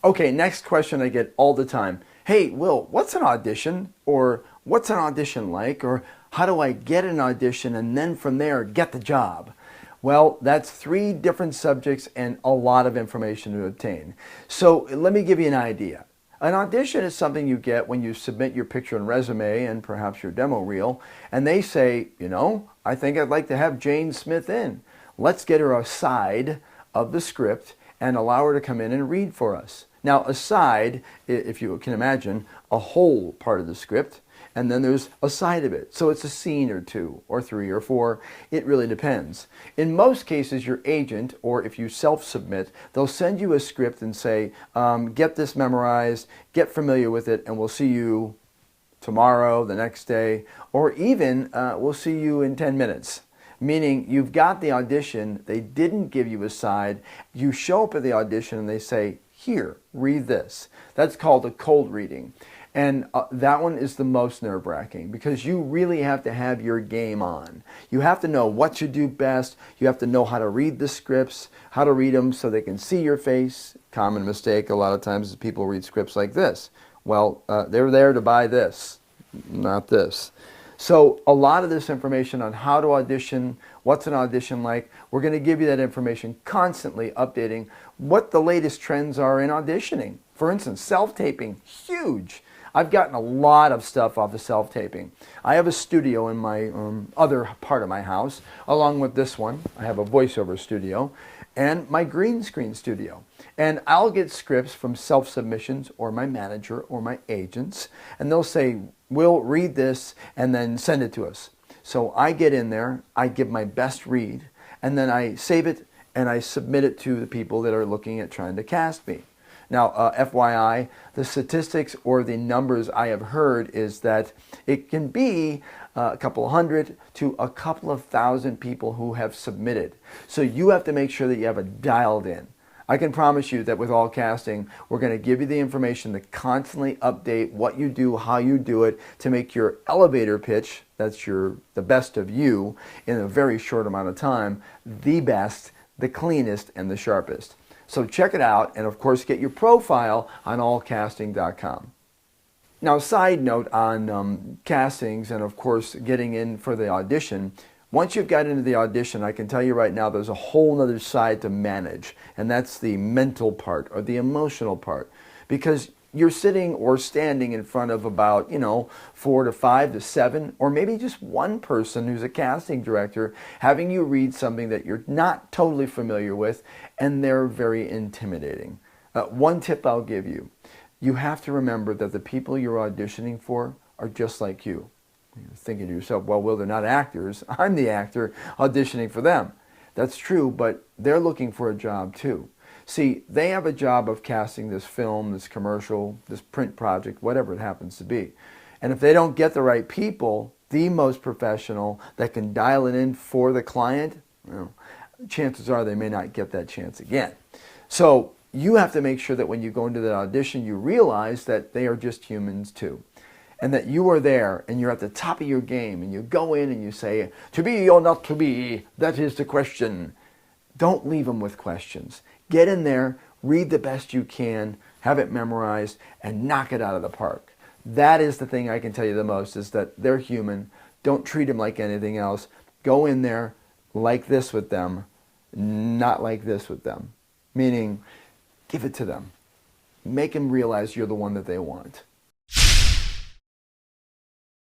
Okay, next question I get all the time. Hey, Will, what's an audition? Or what's an audition like? Or how do I get an audition and then from there get the job? Well, that's three different subjects and a lot of information to obtain. So let me give you an idea. An audition is something you get when you submit your picture and resume and perhaps your demo reel, and they say, I think I'd like to have Jane Smith in. Let's get her a side of the script and allow her to come in and read for us. Now, a side, if you can imagine, a whole part of the script, and then there's a side of it. So it's a scene or two, or three, or four. It really depends. In most cases, your agent, or if you self-submit, they'll send you a script and say, get this memorized, get familiar with it, and we'll see you tomorrow, the next day, or even we'll see you in 10 minutes. Meaning you've got the audition, they didn't give you a side, you show up at the audition and they say, here, read this. That's called a cold reading. And that one is the most nerve-wracking because you really have to have your game on. You have to know what you do best. You have to know how to read the scripts, how to read them so they can see your face. Common mistake a lot of times is people read scripts like this. Well, they're there to buy this, not this. So a lot of this information on how to audition, what's an audition like, we're going to give you that information, constantly updating what the latest trends are in auditioning. For instance, self-taping, huge. I've gotten a lot of stuff off of self-taping. I have a studio in my other part of my house, along with this one. I have a voiceover studio and my green screen studio. And I'll get scripts from self-submissions or my manager or my agents, and they'll say, we'll read this and then send it to us. So I get in there, I give my best read, and then I save it and I submit it to the people that are looking at trying to cast me. Now, FYI, the statistics or the numbers I have heard is that it can be a couple hundred to a couple of thousand people who have submitted. So you have to make sure that you have it dialed in. I can promise you that with All Casting, we're going to give you the information to constantly update what you do, how you do it, to make your elevator pitch, that's the best of you, in a very short amount of time, the best, the cleanest, and the sharpest. So check it out, and of course get your profile on allcasting.com. Now, side note on castings and of course getting in for the audition, once you've got into the audition, I can tell you right now there's a whole other side to manage, and that's the mental part or the emotional part. Because you're sitting or standing in front of about, 4 to 5 to 7, or maybe just one person who's a casting director having you read something that you're not totally familiar with, and they're very intimidating. One tip I'll give you, you have to remember that the people you're auditioning for are just like you. You're thinking to yourself, well, Will, they're not actors. I'm the actor auditioning for them. That's true, but they're looking for a job too. See, they have a job of casting this film, this commercial, this print project, whatever it happens to be. And if they don't get the right people, the most professional that can dial it in for the client, chances are they may not get that chance again. So you have to make sure that when you go into that audition, you realize that they are just humans too. And that you are there and you're at the top of your game and you go in and you say, to be or not to be, that is the question. Don't leave them with questions. Get in there, read the best you can, have it memorized, and knock it out of the park. That is the thing I can tell you the most, is that they're human. Don't treat them like anything else. Go in there like this with them, not like this with them. Meaning, give it to them. Make them realize you're the one that they want.